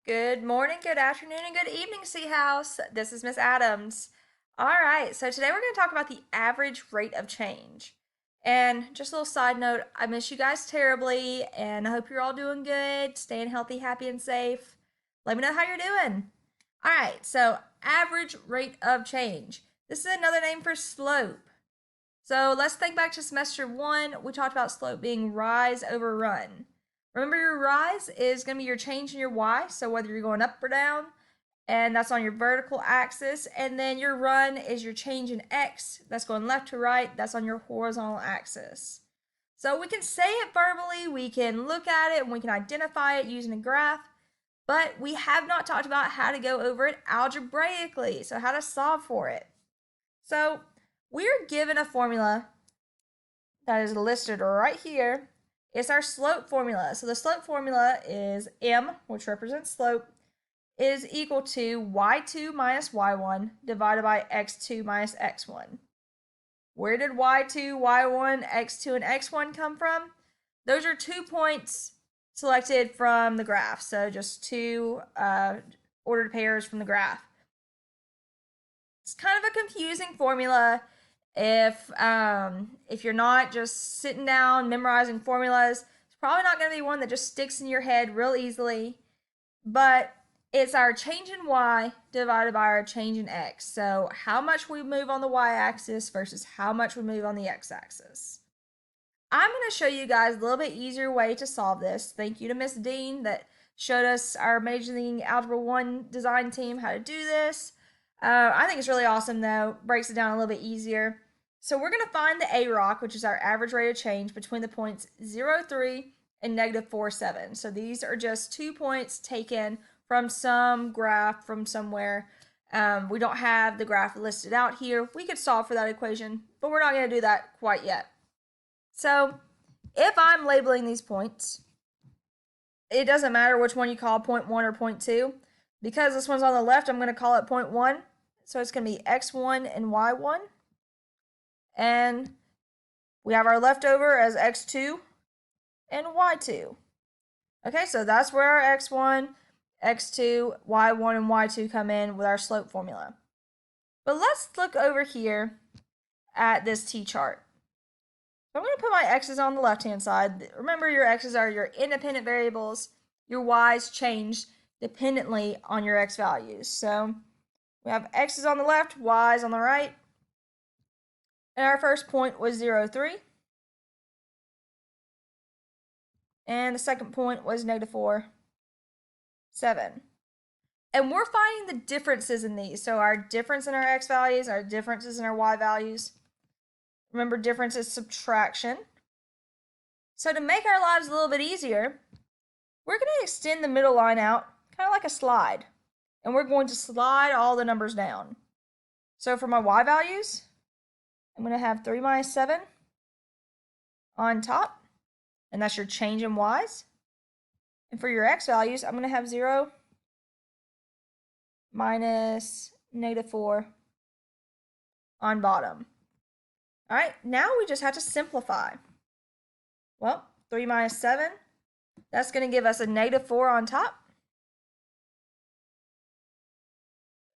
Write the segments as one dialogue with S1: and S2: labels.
S1: Good morning, good afternoon, and good evening, Sea House. This is Miss Adams. All right, so today we're going to talk about the average rate of change. And just a little side note, I miss you guys terribly, and I hope you're all doing good, staying healthy, happy, and safe. Let me know how you're doing. All right, so average rate of change. This is another name for slope. So let's think back to semester one. We talked about slope being rise over run. Remember, your rise is going to be your change in your y, so whether you're going up or down, and that's on your vertical axis. And then your run is your change in x, that's going left to right, that's on your horizontal axis. So we can say it verbally, we can look at it, and we can identify it using a graph, but we have not talked about how to go over it algebraically, so how to solve for it. So we're given a formula that is listed right here. It's our slope formula. So the slope formula is m, which represents slope, is equal to y2 minus y1 divided by x2 minus x1. Where did y2, y1, x2, and x1 come from? Those are 2 points selected from the graph. So just two ordered pairs from the graph. It's kind of a confusing formula if you're not just sitting down memorizing formulas. It's probably not going to be one that just sticks in your head real easily, but it's our change in y divided by our change in x. So how much we move on the y-axis versus how much we move on the x-axis. I'm going to show you guys a little bit easier way to solve this. Thank you to Miss Dean that showed us, our Amazing Algebra 1 design team, how to do this. I think it's really awesome though, breaks it down a little bit easier. So we're going to find the AROC, which is our average rate of change between the points 0, 3 and negative 4, 7. So these are just 2 points taken from some graph from somewhere. We don't have the graph listed out here. We could solve for that equation, but we're not going to do that quite yet. So if I'm labeling these points, it doesn't matter which one you call point 1 or point 2. Because this one's on the left, I'm going to call it point 1. So it's going to be x1 and y1. And we have our leftover as x2 and y2. Okay, so that's where our x1, x2, y1, and y2 come in with our slope formula. But let's look over here at this t-chart. So I'm going to put my x's on the left-hand side. Remember, your x's are your independent variables. Your y's change dependently on your x values. So we have x's on the left, y's on the right. And our first point was 0, 3. And the second point was negative 4, 7. And we're finding the differences in these. So our difference in our x values, our differences in our y values. Remember, difference is subtraction. So to make our lives a little bit easier, we're going to extend the middle line out, kind of like a slide. And we're going to slide all the numbers down. So for my y values, I'm going to have 3 minus 7 on top, and that's your change in y's. And for your x values, I'm going to have 0 minus negative 4 on bottom. All right, now we just have to simplify. Well, 3 minus 7, that's going to give us a negative 4 on top.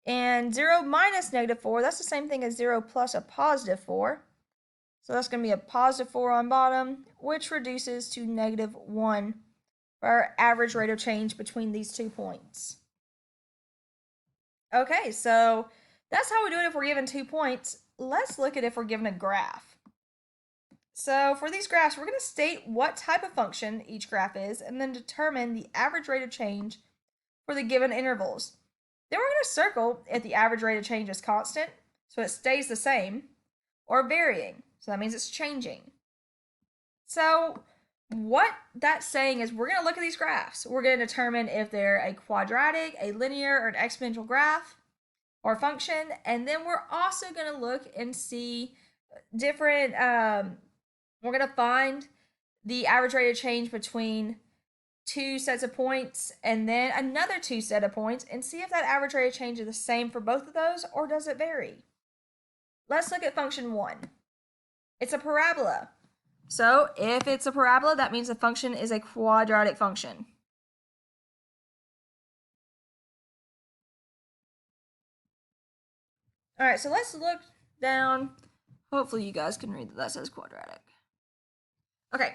S1: And 0 minus negative 4, that's the same thing as 0 plus a positive 4. So that's going to be a positive 4 on bottom, which reduces to negative 1 for our average rate of change between these 2 points. Okay, so that's how we do it if we're given 2 points. Let's look at if we're given a graph. So for these graphs, we're going to state what type of function each graph is and then determine the average rate of change for the given intervals. Then we're going to circle if the average rate of change is constant, so it stays the same, or varying, so that means it's changing. So what that's saying is we're going to look at these graphs. We're going to determine if they're a quadratic, a linear, or an exponential graph or function, and then we're also going to look and see different, we're going to find the average rate of change between 2 sets of points and then another 2 set of points and see if that average rate of change is the same for both of those or does it vary. Let's look at function 1. It's a parabola. So if it's a parabola, that means the function is a quadratic function. All right, so let's look down. Hopefully you guys can read that that says quadratic. Okay,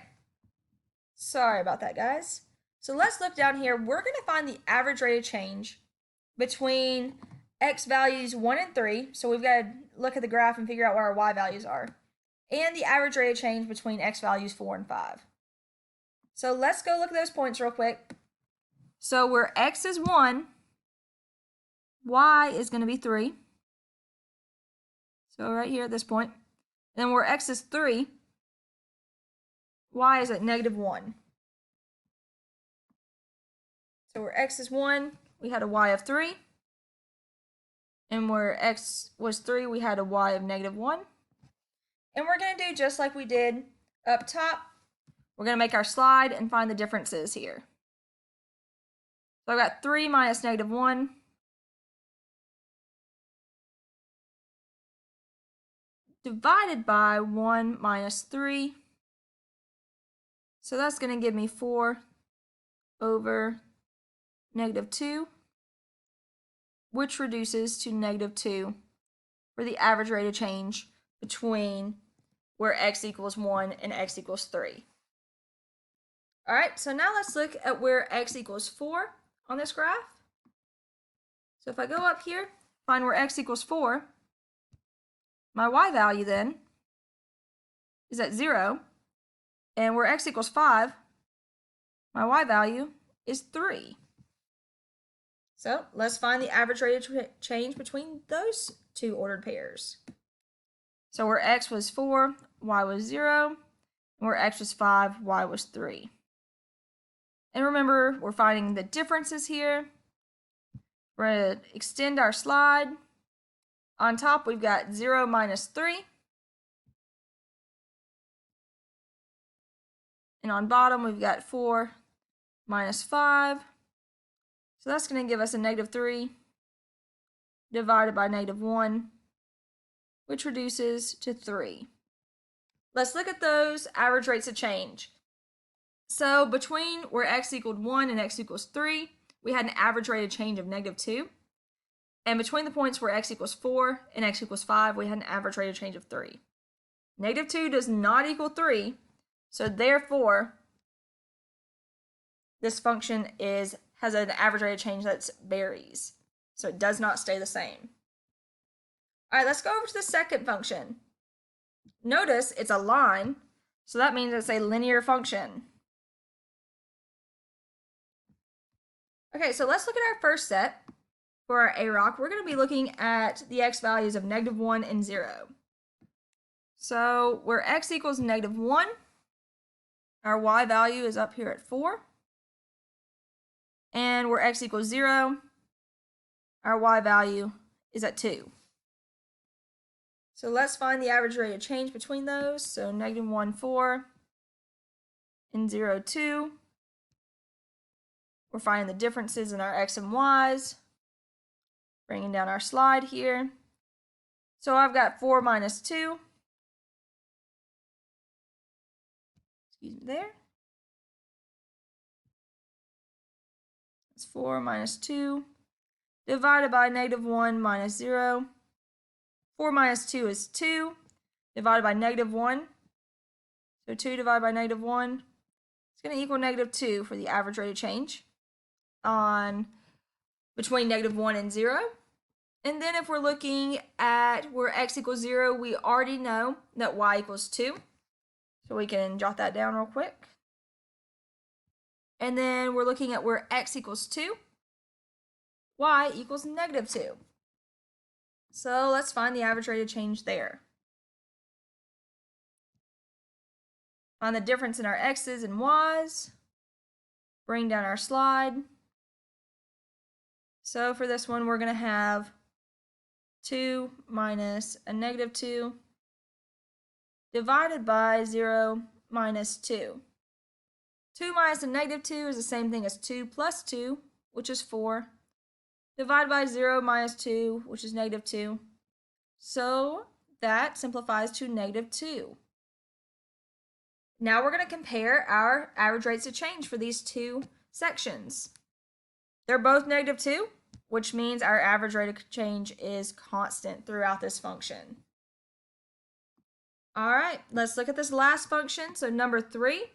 S1: sorry about that, guys. So let's look down here. We're going to find the average rate of change between x values 1 and 3. So we've got to look at the graph and figure out what our y values are. And the average rate of change between x values 4 and 5. So let's go look at those points real quick. So where x is 1, y is going to be 3. So right here at this point. And then where x is 3, y is at -1. So where x is 1, we had a y of 3. And where x was 3, we had a y of -1. And we're going to do just like we did up top. We're going to make our slide and find the differences here. So I've got 3 minus -1. Divided by 1 minus 3. So that's going to give me 4 over -2, which reduces to -2 for the average rate of change between where x equals 1 and x equals 3. All right, so now let's look at where x equals 4 on this graph. So if I go up here, find where x equals 4, my y value then is at 0, and where x equals 5, my y value is 3. So let's find the average rate of change between those two ordered pairs. So where x was 4, y was 0, and where x was 5, y was 3. And remember, we're finding the differences here. We're going to extend our slide. On top, we've got 0 minus 3. And on bottom, we've got 4 minus 5. So that's going to give us a -3 divided by -1, which reduces to 3. Let's look at those average rates of change. So between where x equaled 1 and x equals 3, we had an average rate of change of -2. And between the points where x equals 4 and x equals 5, we had an average rate of change of 3. -2 does not equal 3, so therefore, this function has an average rate of change that varies. So it does not stay the same. All right, let's go over to the second function. Notice it's a line, so that means it's a linear function. Okay, so let's look at our first set. For our AROC, we're going to be looking at the x values of -1 and 0. So where x equals -1, our y value is up here at 4. And where x equals 0, our y value is at 2. So let's find the average rate of change between those. So -1, 4, and 0, 2. We're finding the differences in our x and y's. Bringing down our slide here. So I've got 4 minus 2. Excuse me there. It's 4 minus 2 divided by -1 minus 0. 4 minus 2 is 2 divided by -1. So 2 divided by -1 is going to equal -2 for the average rate of change between -1 and 0. And then if we're looking at where x equals 0, we already know that y equals 2. So we can jot that down real quick. And then we're looking at where x equals 2, y equals -2. So let's find the average rate of change there. Find the difference in our x's and y's. Bring down our slide. So for this one, we're going to have 2 minus a -2 divided by 0 minus 2. 2 minus a -2 is the same thing as 2 plus 2, which is 4, divided by 0 minus 2, which is -2. So that simplifies to -2. Now we're going to compare our average rates of change for these two sections. They're both -2, which means our average rate of change is constant throughout this function. All right, let's look at this last function. So number 3.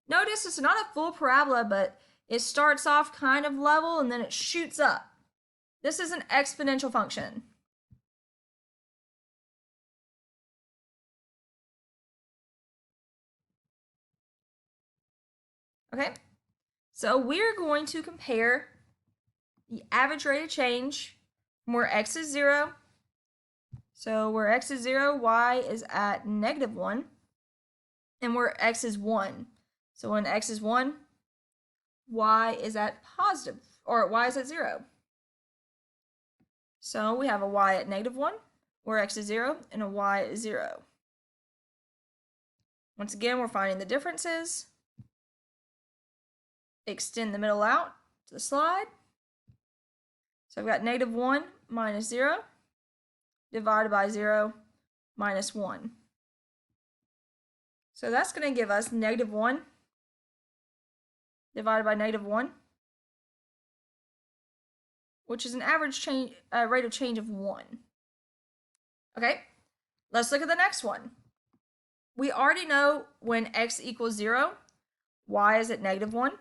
S1: Notice it's not a full parabola, but it starts off kind of level and then it shoots up. This is an exponential function. Okay, so we're going to compare the average rate of change from where x is 0. So where x is 0, y is at -1. And where x is 1. So when x is 1, y is at positive, or y is at 0. So we have a y at -1, where x is 0, and a y is 0. Once again, we're finding the differences. Extend the middle out to the slide. So I've got -1 minus 0 divided by 0 minus 1. So that's going to give us -1 divided by -1, which is an average rate of change of 1. Okay, let's look at the next one. We already know when x equals 0, y is at -1.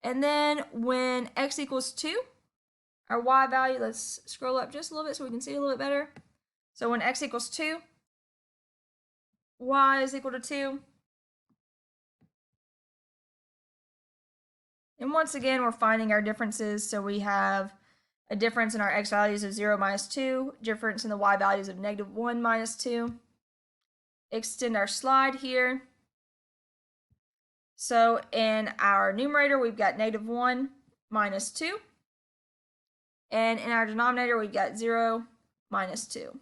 S1: And then when x equals 2, our y value, let's scroll up just a little bit so we can see a little bit better. So when x equals 2, y is equal to 2. And once again, we're finding our differences. So we have a difference in our x values of 0 minus 2, difference in the y values of -1 minus 2. Extend our slide here. So in our numerator, we've got -1 minus 2. And in our denominator, we've got 0 minus 2.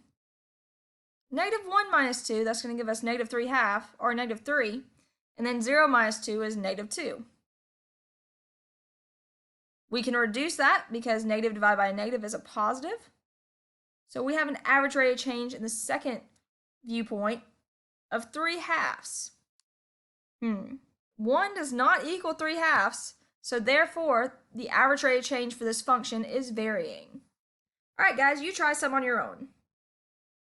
S1: -1 minus 2, that's going to give us -3/2, or -3. And then 0 minus 2 is -2. We can reduce that because negative divided by a negative is a positive. So we have an average rate of change in the second viewpoint of 3/2. 1 does not equal 3/2, so therefore the average rate of change for this function is varying. All right, guys, you try some on your own.